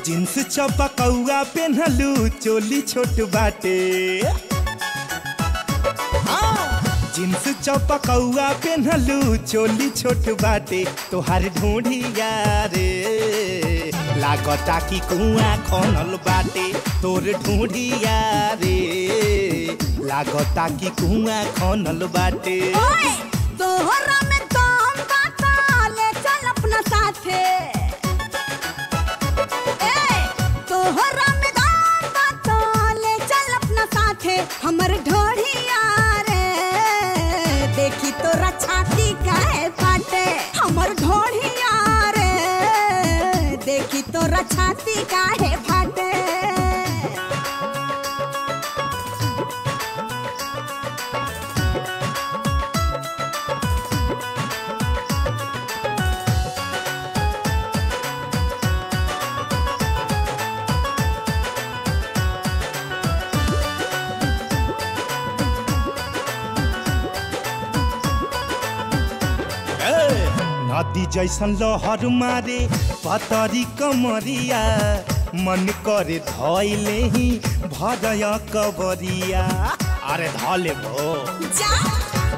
Jeans चपकौआ पेन्हलू चोली छोट बाटे। जींस चपकौआ पेन्हलू चोली छोट बाटे। तोहार ढूंढिया रे लागता कि कुआं खनल बाटे। तोर ढूंढिया रे लागता कि कुआं खनल बाटे। तोहरा में दम बाता ले चल अपना साथे। तोहरा में दम बाता ले चल अपना साथे। हमर ढोढ़िया रे देखी तोरा छाती काहे फाटे। हमर ढोढ़िया रे देखी तोरा छाती काहे फाटे। नदी जैसन लहर मारे पतरी कमरिया। मन करे धइले ही भरया कबरिया। अरे धले भो जा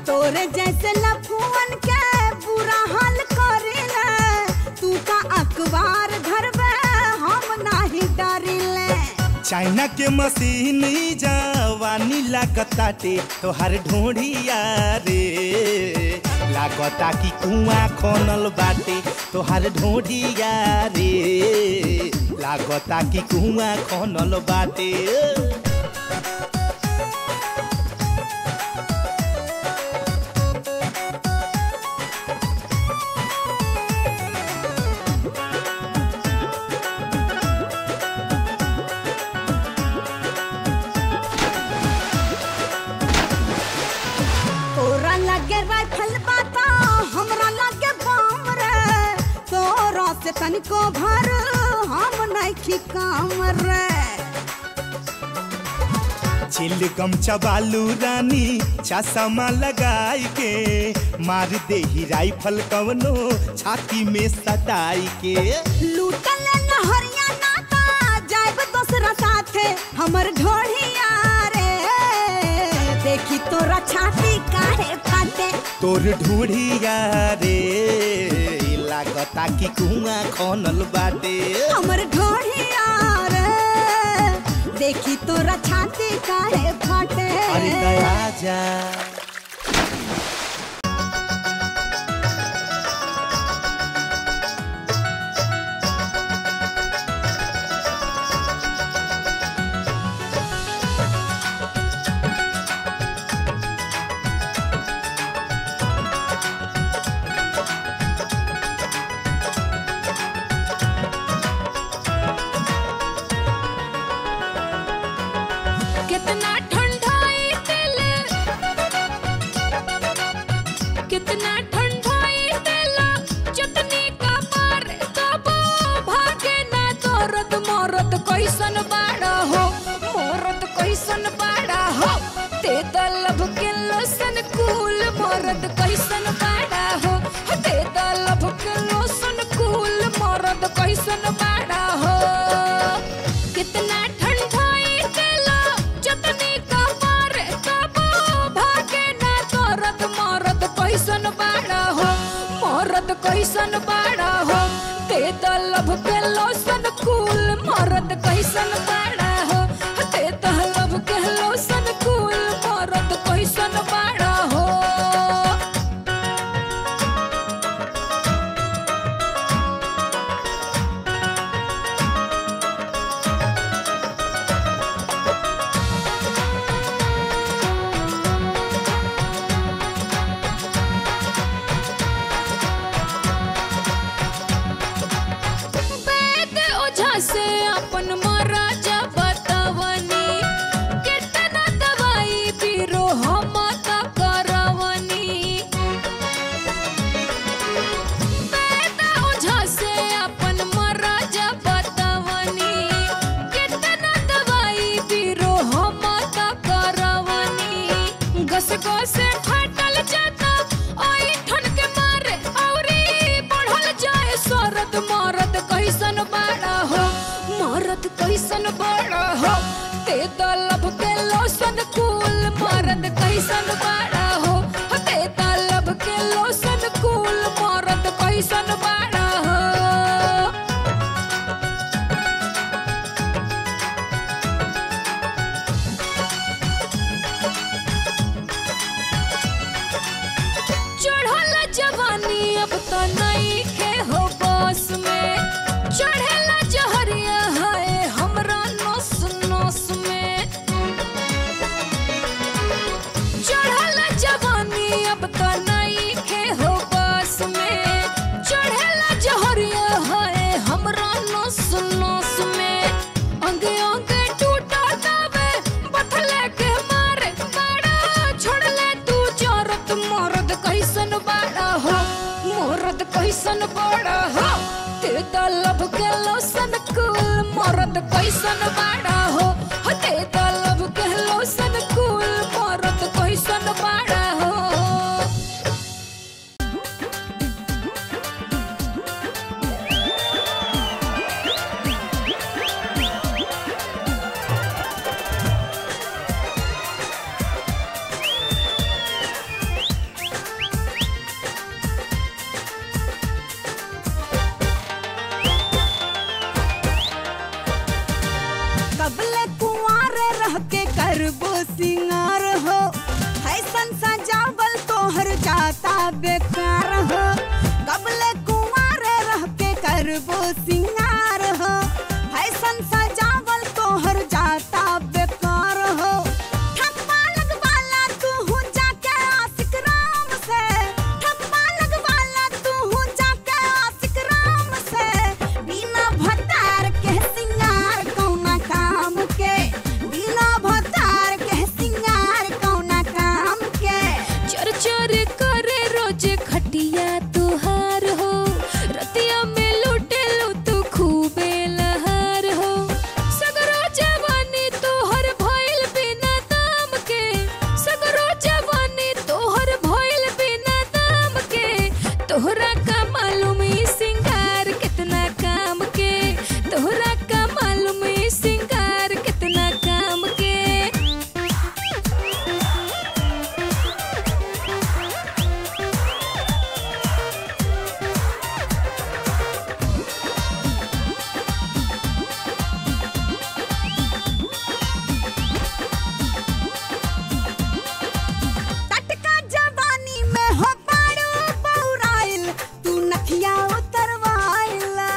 तोरे जैसे लफुअन के बुरा हाल करेला। तू का अखबार घर में हम नाही डरिले। चाइना के मशीन जवानी लागताटे। तोहार ढूंढिया रे लागता कि कुआं खनल बाटे। तोहार ढूंढिया रे लागता कि कुआं खनल बाटे। तोरा लगे राइफल बाता हमरा लगे बम रे। तोरा से तनिको भर हम नहीं काम रे। चिलगम चबालू रानी चश्मा लगाई के। मार दे ही राइफल कवनो छाती में सटाई के। लूटल लहरिया नाता जाइब दूसरा साथे। हमर ढोढ़िया रे देखी तोरा छाती काहे फाटे। तोर ढूंढिया रे लागता कि कुआं खनल बाटे। हमर ढोढ़िया रे देखी तोरा छाती काहे फाटे। अरे दया जा कितना ठंडाई दिल, कितना ठंडाई दिल। चटनी का मार तबो भागे ना दर्द। मरद कैसन बाड़ा हो, मरद कैसन बाड़ा हो। ते दलब के लोसन कूल। मरद कैसन बाड़ा हो, ते दलब के लोसन कूल। मरद कैसन बाड़ा हो। कितना ठंडाई दिल चटनी का मार तबो भागे ना दर्द। मरद कैसन बाड़ा हो, मरद कैसन बाड़ा हो। ते दलब के लोसन कूल। मरद कैसन बाड़ा हो, ते दलब के लोसन कूल। मरद कैसन बाड़ा हो। वैद्य ओझा से अपन मरा जब कैसन बड़ा हो ते तलब के लोसन कूल मरद कैसन बड़ा हो ते तलब के लोसन कूल मरद कैसन बड़ा हो चढ़ल जवानी अब तो नहीं के हो बस में चढ़ेला जहरिया है हमरा नस नस में चढ़ल जवानी अब तो नहीं के हो बस में चढ़ेला जहरिया है हमरा नस नस में अंगे अंगे टूटा दावे बथले के मारे बड़ा छोड़ले तू जरत मरद कैसन बड़ा हो मरद कैसन बड़ा हो ते तलब के लोसन कूल मरद कैसन बड़ा हो ते तलब के लोसन कूल मरद कैसन बड़ा हो कबले कुंवारे रह के करबो सिंगार हो फैशन सजावल तोहर जाता बेकार हो कबले कुंवारे रह के करबो सिंगार हो फैशन सजावल तोहर जाता बेकार हो ठप्पा लगवाला तू हूँ जाके आशिक राम से ठप्पा लगवाला तू हूँ जाके आशिक राम से बिना भतार के सिंगार कौना काम के बिना भतार के सिंगार कौना काम के चर चर करे रोजे खटिया तुहार हो रतिया में लूटे लू तू खूबे लहार हो सगरो जवानी तोहर भइल बिना दाम के सगरो जवानी तोहर भइल बिना दाम के तोहरा का मालूम ई सिंगार कितना काम के तोहरा का मालूम ई सिंगार कितना काम के टटका जवानी में हो पाड़ो बौराइल तू नखिया उतरवाइला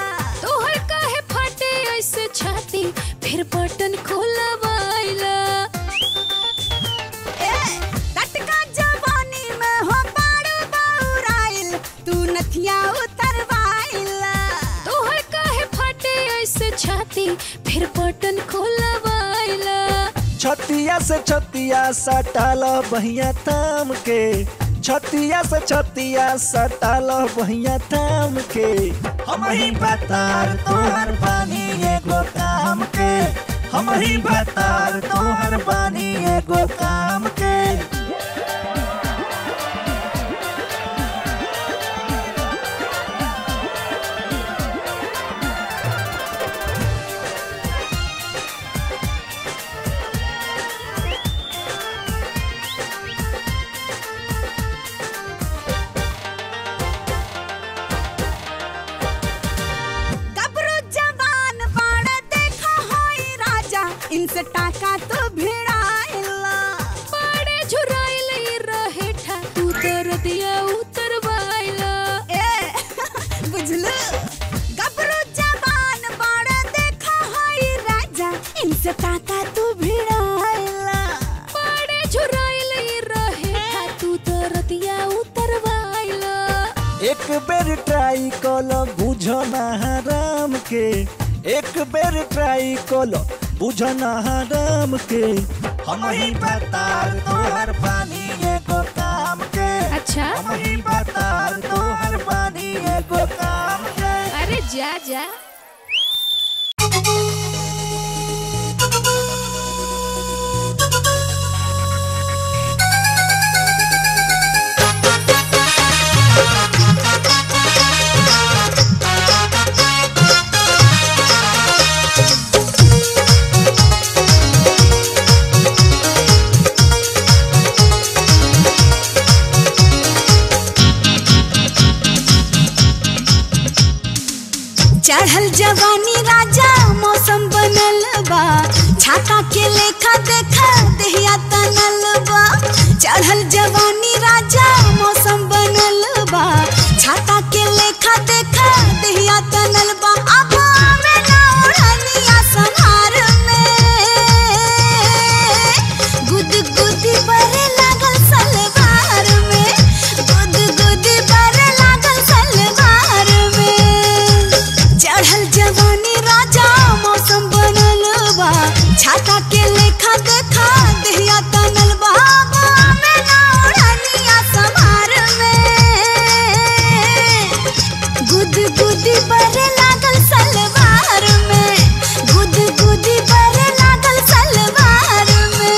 तोहर काहे फाटे ऐसे छाती फिर बटन खोलवाइला ए टटका जवानी में हो पाड़ो बौराइल तू नखिया उतरवाइला तोहर काहे फाटे ऐसे छाती फिर बटन खोलवाइला छतिया से छतिया सटाल बहिया थाम के छतिया से छतिया सटाल बहिया थाम के हम ही बतार तोहर बानी एगो काम के हम ही बतार तोहर बानी एगो काम के कब्रो जवान बाड़ा देखा होई राजा इनसे टाका तो भिड़ाइला पाड़े झुराइल ई रहे ठा तू दरदिया उतरवाइला ए बुझलू कब्रो जवान बाड़ा देखा होई राजा इनसे टाका तो भिड़ाइला पाड़े झुराइल ई रहे ठा तू दरदिया उतरवाइला एक बेर ट्राई कलो बुझना हराम के एक बेर ट्राई कलो बुझना हराम के हम ही बतार तोहर बानी एगो काम के अच्छा हम ही बतार तोहर बानी एगो काम के अरे जा जा चढ़ल जवानी राजा मौसम बनल बा छाता के लेखा देखा देहिया तनल बा चढ़ल जवानी राजा मौसम बनल बा छाता के लेखा देखा देहिया तनल बा अब में ना उड़निया संहार में गुद गुदी बरे लागल सलवार में गुद गुदी बरे लागल सलवार में चढ़ल जवानी राजा मौसम बनल बा छाता के लेखा देखा देहिया तनल बा में ना उड़निया संहार में गुद गुदी बरे लागल सलवार में गुद गुदी बरे लागल सलवार में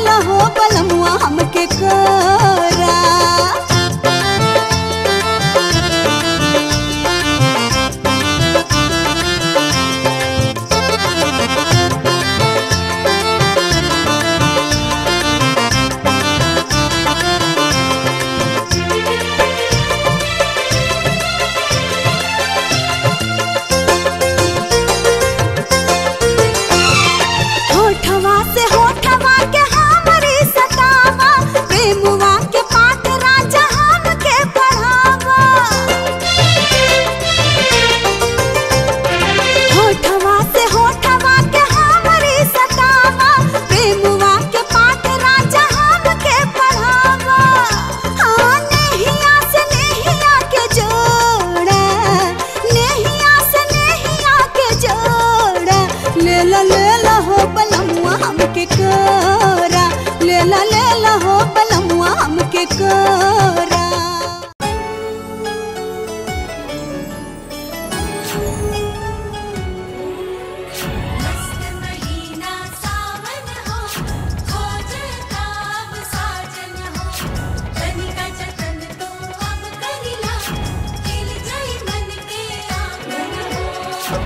लहो बलमुआ हमके कोरा। होठवा से होठवा के हमरी सतावा, प्रेमवा के पाठ राजा हमके पढ़ावा। होठवा से होठवा के हमरी सतावा, प्रेमवा के पाठ राजा हमके पढ़ावा। हाँ नेहिया से नेहिया के जोड़ा, नेहिया से नेहिया के जोड़ा। ले ला हो बलमुआ हमके कोरा, ले ला हो बलमुआ हमके कोरा। मस्त महीना सावन हो, खोजता अब साजन हो। तनिका जतन तो अब करिला, खिल जाई मन के आंगन हो।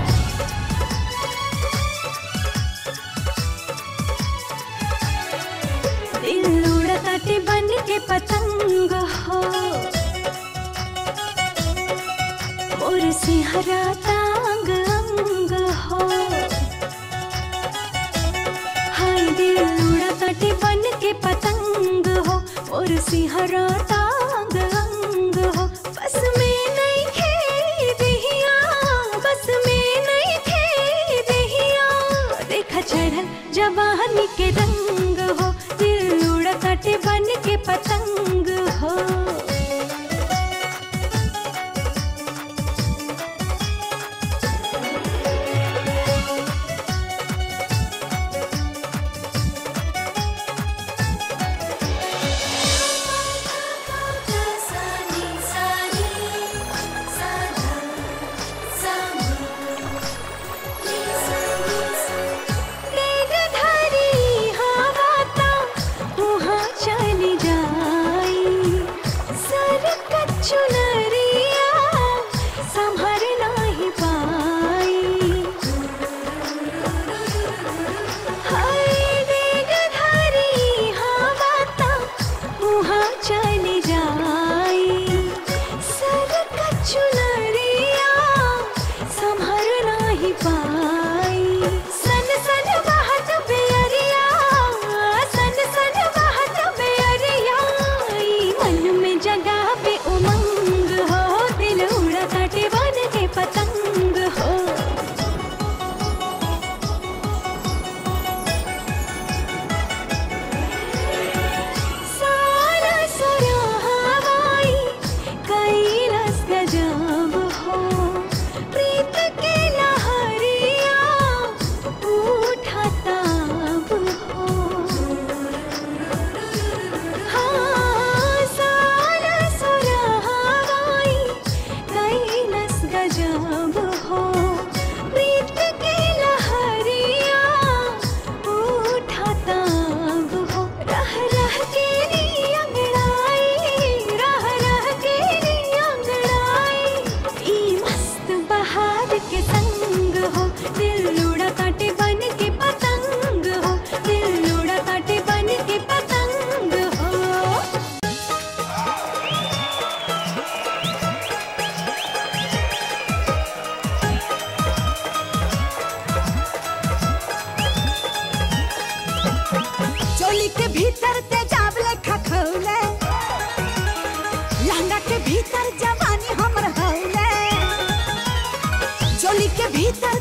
दिल उड़ताटे बन के पतंग हो, मोर सिहराता अंग अंग हो। हाय दिल उड़ताटे बन के पतंग हो, मोर सिहराता अंग अंग हो। बस में नहीं खेदिया, बस में नहीं खेदिया। देखा चढ़ल जवानी के रंग हो, दिल उड़ताटे बन के पतंग हो। चोली के भीतर तेजाब लेखा खौले, लहंगा के भीतर जवानी हमर हौले। चोली के भीतर